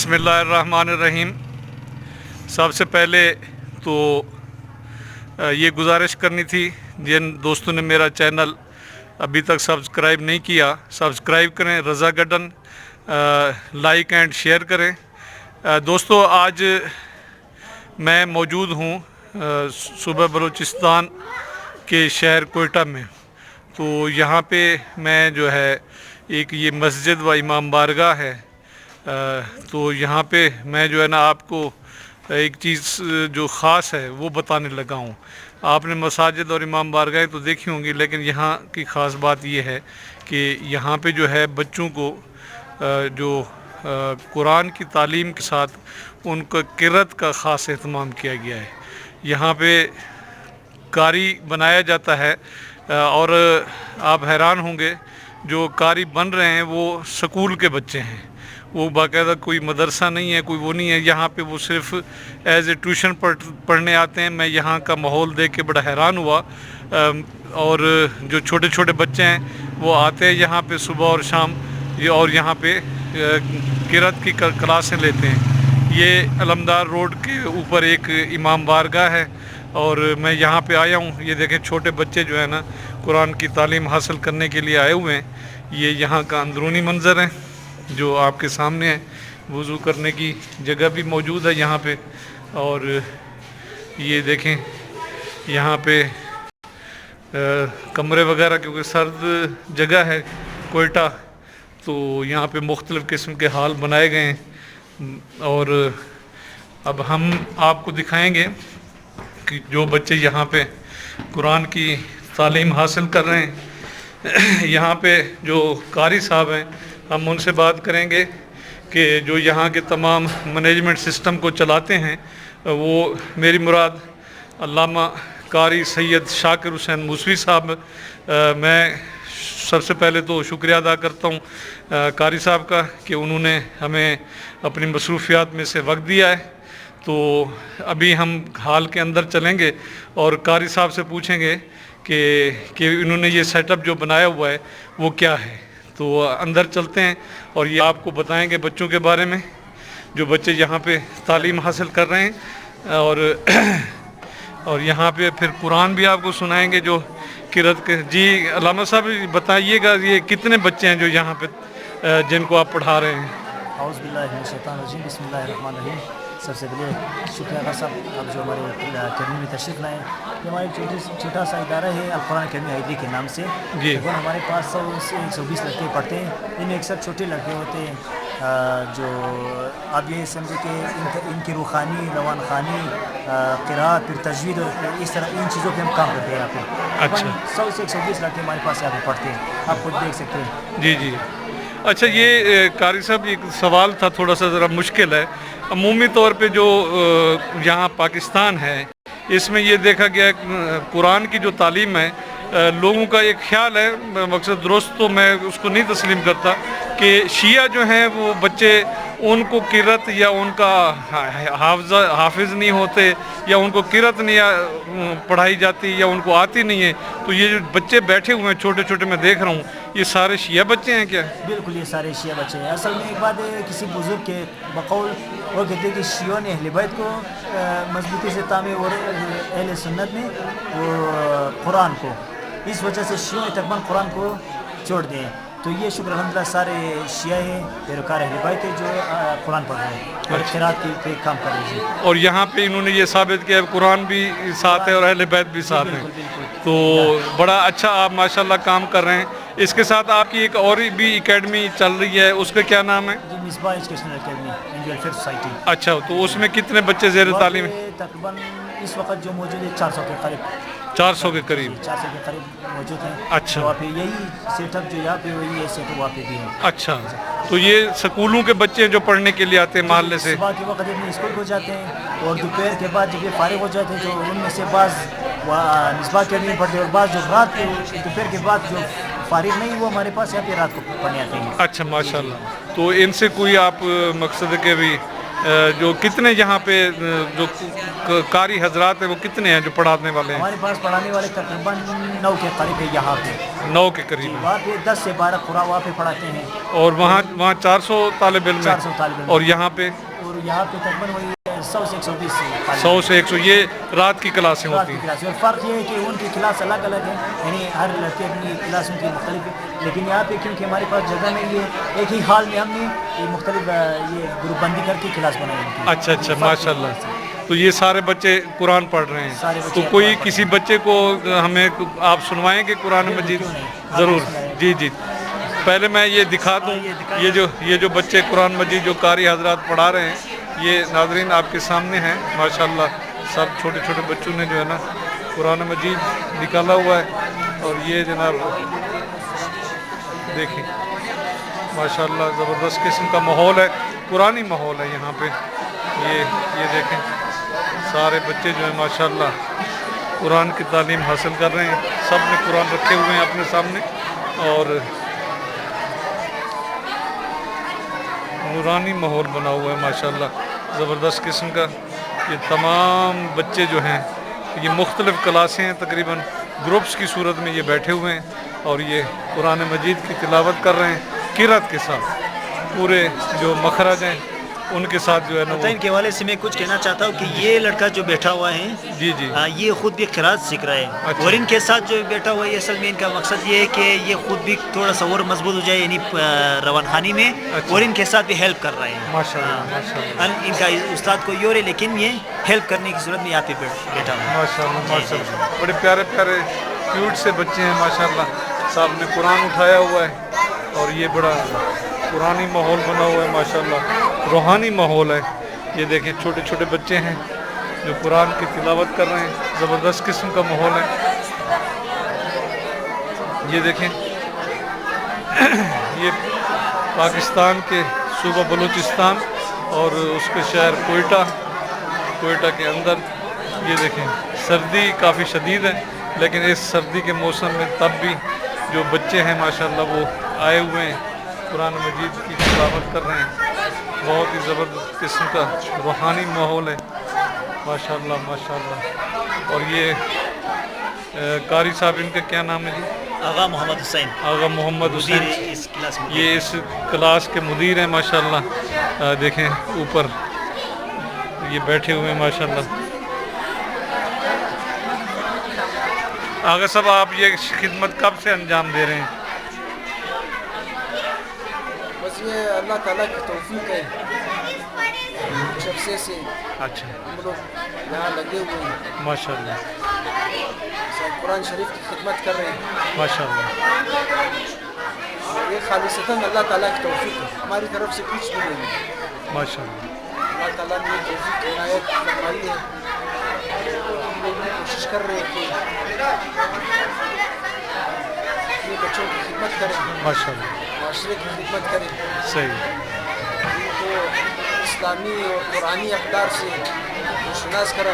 बिस्मिल्लाहिर्रहमानिर्रहीम। सबसे पहले तो ये गुजारिश करनी थी, जिन दोस्तों ने मेरा चैनल अभी तक सब्सक्राइब नहीं किया, सब्सक्राइब करें, रज़ा गार्डन लाइक एंड शेयर करें। दोस्तों, आज मैं मौजूद हूँ सूबा बलूचिस्तान के शहर कोयटा में। तो यहाँ पे मैं जो है एक ये मस्जिद व इमाम बारगाह है, तो यहाँ पे मैं जो है ना आपको एक चीज़ जो ख़ास है वो बताने लगा हूँ। आपने मसाजिद और इमाम बारगाहें तो देखी होंगी, लेकिन यहाँ की ख़ास बात ये है कि यहाँ पे जो है बच्चों को जो कुरान की तालीम के साथ उनका क़िरात का ख़ास एहतमाम किया गया है। यहाँ पे कारी बनाया जाता है और आप हैरान होंगे, जो कारी बन रहे हैं वो स्कूल के बच्चे हैं। वो बाकायदा कोई मदरसा नहीं है, कोई वो नहीं है। यहाँ पे वो सिर्फ एज ए ट्यूशन पढ़ने आते हैं। मैं यहाँ का माहौल देख के बड़ा हैरान हुआ। और जो छोटे छोटे बच्चे हैं वो आते हैं यहाँ पे सुबह और शाम, और यहाँ पे क़िरात की क्लासें लेते हैं। ये अलमदार रोड के ऊपर एक इमाम बारगाह है और मैं यहाँ पे आया हूँ। ये देखें, छोटे बच्चे जो है ना कुरान की तालीम हासिल करने के लिए आए हुए हैं। ये यहाँ का अंदरूनी मंज़र है जो आपके सामने है। वज़ू करने की जगह भी मौजूद है यहाँ पे, और ये देखें यहाँ पे कमरे वगैरह, क्योंकि सर्द जगह है कोयटा, तो यहाँ पे मुख्तलिफ़ किस्म के हाल बनाए गए हैं। और अब हम आपको दिखाएंगे कि जो बच्चे यहाँ पे कुरान की तालीम हासिल कर रहे हैं, यहाँ पे जो कारी साहब हैं, हम उनसे बात करेंगे कि जो यहाँ के तमाम मैनेजमेंट सिस्टम को चलाते हैं, वो मेरी मुराद अल्लामा कारी सैयद शाकिर हुसैन मूसवी साहब। मैं सबसे पहले तो शुक्रिया अदा करता हूँ कारी साहब का कि उन्होंने हमें अपनी मसरूफियात में से वक्त दिया है। तो अभी हम हाल के अंदर चलेंगे और कारी साहब से पूछेंगे कि इन्होंने ये सेटअप जो बनाया हुआ है वो क्या है। तो अंदर चलते हैं और ये आपको बताएंगे बच्चों के बारे में, जो बच्चे यहाँ पे तालीम हासिल कर रहे हैं। और यहाँ पे फिर कुरान भी आपको सुनाएंगे जो क़िरात के। जी अल्लामा साहब बताइएगा, ये कितने बच्चे हैं जो यहाँ पे जिनको आप पढ़ा रहे हैं? औज़ु बिल्लाहि मिनश शैतानिर रजीम, बिस्मिल्लाहिर्रहमानिर्रहीम। सबसे पहले शुक्रिया का सब आप जो हमारे अकेडमी में तशरीफ़ लाएँ। ये हमारा छोटा सा इदारा है अल कुरान अकेडमी हाईडी के नाम से। वो हमारे पास 100 से 120 लड़के पढ़ते हैं। इनमें अक्सर छोटे लड़के होते हैं जो आप ये समझे कि इनकी रूहानी, रवान खानी, क़िरात, फिर तजवीद और इस तरह इन चीज़ों पे हम काम करते हैं यहाँ पे। अच्छा, 100 से 120 लड़के हमारे पास यहाँ पे पढ़ते हैं, आप खुद देख सकते हैं। जी जी। अच्छा, ये कारी साहब एक सवाल था, थोड़ा सा ज़रा मुश्किल है। अमूमी तौर पे जो यहाँ पाकिस्तान है, इसमें ये देखा गया कुरान की जो तालीम है, लोगों का एक ख्याल है, मकसद दुरुस्त तो मैं उसको नहीं तस्लीम करता, कि शिया जो हैं वो बच्चे उनको क़िरात या उनका हाफिज़ नहीं होते, या उनको क़िरात नहीं पढ़ाई जाती, या उनको आती नहीं है। तो ये जो बच्चे बैठे हुए हैं छोटे छोटे, मैं देख रहा हूँ, ये सारे शिया बच्चे हैं क्या? बिल्कुल, ये सारे शिया बच्चे हैं। असल में एक बात है, किसी बुज़ुर्ग के बकौल वो कहते हैं कि शियों ने अहले बैत को मजबूती से तामे और अहले सुन्नत ने वो कुरान को, इस वजह से शियों ने तकरीबन कुरान को छोड़ दिए। तो ये शुक्र अल्हम्दुलिल्लाह सारे शिया हैं, पैरोकार अहले बैत है जो कुरान पढ़ रहे हैं और क़िरात पे काम कर रहे हैं। और यहाँ पे इन्होंने ये साबित किया कुरान भी साथ है और अहले बैत भी साथ हैं। तो बड़ा अच्छा आप माशाल्लाह काम कर रहे हैं। इसके साथ आपकी एक और भी एकेडमी चल रही है, उसका क्या नाम है? जी, Misbah educational academy and welfare society. अच्छा, तो उसमें कितने बच्चे ज़ेर तालीम हैं? तकरीबन इस वक्त जो मौजूद है 400 के करीब। 400 के करीब? 400 के करीब मौजूद हैं। अच्छा, वहाँ पे यही सेटअप जो यहाँ पे वही है सेटअप वहाँ पे भी है। अच्छा, तो ये स्कूलों के बच्चे जो पढ़ने के लिए आते हैं मोहल्ले से? सुबह के वक्त अपने स्कूल को जाते हैं और दोपहर के बाद जब ये फारिग हो जाते हैं, जो उनमें से बाज़ मिसबाह अकेडमी में पढ़ते हैं और बाज़ जो रात को दोपहर के बाद जो फारिग नहीं, वो हमारे पास यहाँ पे रात को पढ़ने आते हैं। अच्छा, माशाल्लाह। तो इनसे कोई आप मकसद के भी جو کتنے یہاں پہ جو قاری حضرات ہیں وہ کتنے ہیں جو پڑھانے والے ہیں؟ ہمارے پاس پڑھانے والے تقریباً 9 کے قریب ہے یہاں پہ. 9 کے قریب ہیں. وہاں پہ 10 سے 12 قرآن وہاں پہ پڑھاتے ہیں. اور وہاں 400 طالب علم ہیں. 400 طالب علم. اور یہاں پہ 100 سے 120 سے 100 سے 100. یہ رات کی کلاسیں ہوتی ہیں. اور فرق یہ ہے کہ ان کی کلاس الگ الگ ہے، یعنی ہر لڑکے اپنی کلاس ان کی مختلف ہے. لیکن یہاں پہ کیونکہ ہمارے پاس جگہ نہیں ہے، ایک ہی ہال میں ہم نے یہ مختلف یہ گروپ بندی کر کے کلاس بنائی ان کی. اچھا ماشاء اللہ. تو یہ سارے بچے قرآن پڑھ رہے ہیں. تو کوئی کسی بچے کو ہمیں آپ سنوائیں گے قرآن مجید؟ ضرور. جی پہلے میں یہ دکھا دوں. یہ جو بچے قرآن مجید جو قاری حضرات پڑھا رہے ہیں، یہ ناظرین آپ کے سامنے ہیں. ماشاءاللہ سب چھوٹے چھوٹے بچوں نے جو ہے نا قرآن مجید نکالا ہوا ہے. اور یہ جناب دیکھیں ماشاءاللہ زبردست قسم کا ماحول ہے، قرآنی ماحول ہے یہاں پہ. یہ دیکھیں سارے بچے جو ہیں ماشاءاللہ قرآن کی تعلیم حاصل کر رہے ہیں. سب نے قرآن رکھے ہوئے ہیں اپنے سامنے اور نورانی ماحول بنا ہوا ہے ماشاءاللہ زبردست قسم کا. یہ تمام بچے جو ہیں یہ مختلف کلاسیں ہیں، تقریباً گروپس کی صورت میں یہ بیٹھے ہوئے ہیں اور یہ قرآن مجید کی تلاوت کر رہے ہیں قرات کے ساتھ. پورے جو مخرج ہیں ان کے ساتھ جو ہے نا ان کے حوالے سے میں کچھ کہنا چاہتا ہوں کہ یہ لڑکا جو بیٹھا ہوا ہے جی یہ خود بھی قرات سیکھ رہا ہے. اور ان کے ساتھ جو بیٹھا ہوا ہے اصل میں ان کا مقصد یہ ہے کہ یہ خود بھی تھوڑا سا اور مضبوط ہو جائے یعنی روانخانی میں. اور ان کے ساتھ بھی ہیلپ کر رہے ہیں ماشاءاللہ. ان کا استاد کوئی اور ہے لیکن یہ ہیلپ کرنے کی صورت میں یہاں پہ بیٹھا ہوا ہے. ماشاءاللہ بڑے پیارے پیارے کیوٹ سے بچے ہیں ماشاءاللہ. صاحب نے قرآن اٹھایا ہوا ہے اور یہ بڑا قرآنی ماحول بنا ہوا ہے ماشاءاللہ، روحانی ماحول ہے. یہ دیکھیں چھوٹے چھوٹے بچے ہیں جو قرآن کی تلاوت کر رہے ہیں. زبردست قسم کا ماحول ہے. یہ دیکھیں یہ پاکستان کے صوبہ بلوچستان اور اس کے شہر کوئٹہ کے اندر یہ دیکھیں سردی کافی شدید ہے، لیکن اس سردی کے موسم میں تب بھی جو بچے ہیں ماشاءاللہ وہ آئے ہوئے ہیں قرآن مجید کی تلاوت کر رہے ہیں. بہت ہی زبردست قسم کا روحانی ماحول ہے ماشاءاللہ. اور یہ قاری صاحب ان کا کیا نام ہے جی؟ آغا محمد حسین. آغا محمد حسین یہ اس کلاس کے مدیر ہیں ماشاءاللہ. دیکھیں اوپر یہ بیٹھے ہوئے ہیں ماشاءاللہ. آغا صاحب آپ یہ خدمت کب سے انجام دے رہے ہیں؟ بس یہ اللہ تعالیٰ کی توفیق ہے، جب سے اچھا ہم لوگ یہاں لگے ہوئے ہیں ماشاءاللہ. قرآن شریف کی خدمت کر رہے ہیں ماشاءاللہ. یہ خالصتاً اللہ تعالیٰ کی توفیق ہے، ہماری طرف سے کچھ بھی نہیں ہے. ماشاءاللہ اللہ تعالیٰ نے توفیق عنایت فرمائی ہے. ہم لوگ بھی کوشش کر رہے ہیں کہ اپنے بچوں کی خدمت کریں، ماشاءاللہ. معاشرے کی خدمت کریں، صحیح. ان کو اسلامی اور قرآنی اقدار سے روشناس کریں.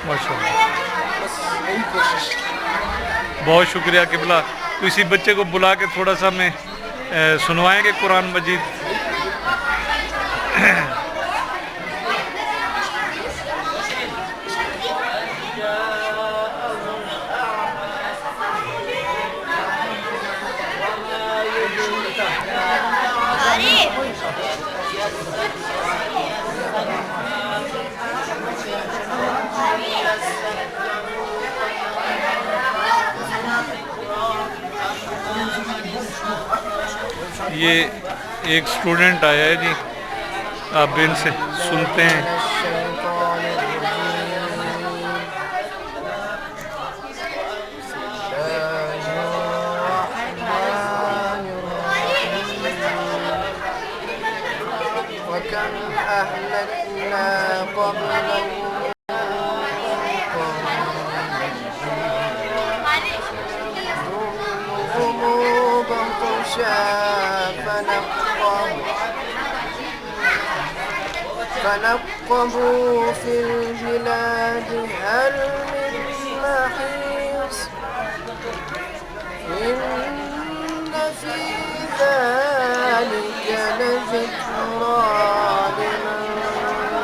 ماشاءاللہ بس یہی کوشش. بہت شکریہ قبلہ. کسی بچے کو بلا کے تھوڑا سا میں سنوائیں گے قرآن مجید؟ یہ ایک اسٹوڈنٹ آیا ہے جی، آپ ان سے سنتے ہیں. وَكَمْ أَهْلَكْنَا قَبْلَهُمْ فنقبوا في البلاد هل من محيص إن في ذلك لذكرى لمن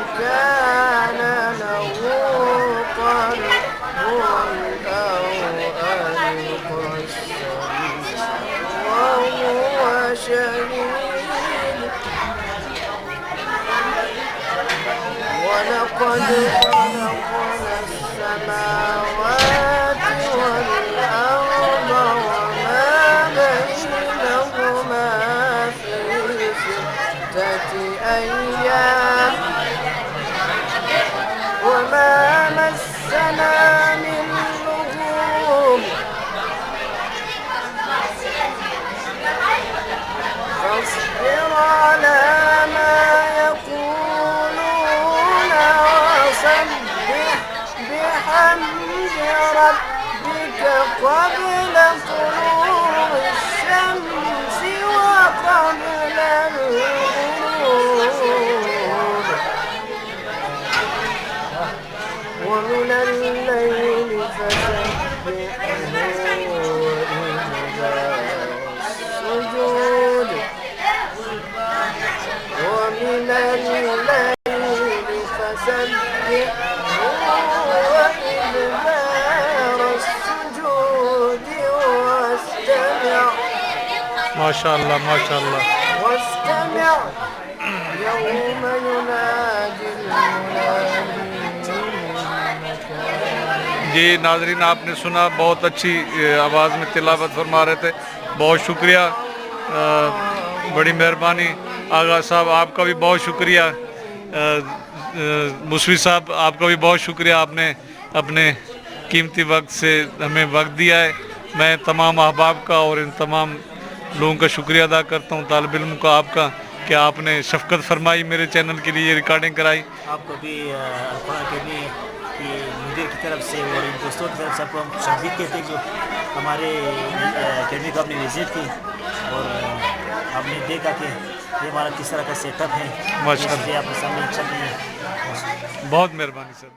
لقد خلقنا السماوات والأرض وما بينهما في 6 أيام وما مسنا من لغوب فاصبر على ما يقولون وسبح بحمد ربك قبل طلوع الشمس وقبل الغروب ومن الليل فسبحه السجود ومن الليل فسبحه وإدبار السجود ماشاءاللہ واستمع يوم ينادي المنادي جی ناظرین، آپ نے سنا، بہت اچھی آواز میں تلاوت فرما رہے تھے. بہت شکریہ، بڑی مہربانی. آغا صاحب آپ کا بھی بہت شکریہ. مصوی صاحب آپ کا بھی بہت شکریہ، آپ نے اپنے قیمتی وقت سے ہمیں وقت دیا ہے. میں تمام احباب کا اور ان تمام لوگوں کا شکریہ ادا کرتا ہوں، طالب علم کا، آپ کا، کہ آپ نے شفقت فرمائی، میرے چینل کے لیے یہ ریکارڈنگ کرائی. آپ کو بھی القرآن اکیڈمی کی مدیر کی طرف سے اور ان دوستوں کی طرف سے آپ کو ہم شادی کہتے ہیں جو ہمارے اکیڈمی کو آپ نے وزٹ کی اور آپ نے دیکھا کہ یہ ہمارا کس طرح کا سیٹ اپ ہے. ماشاء اللہ، آپ کے سامنے چل رہی ہے. بہت مہربانی سر.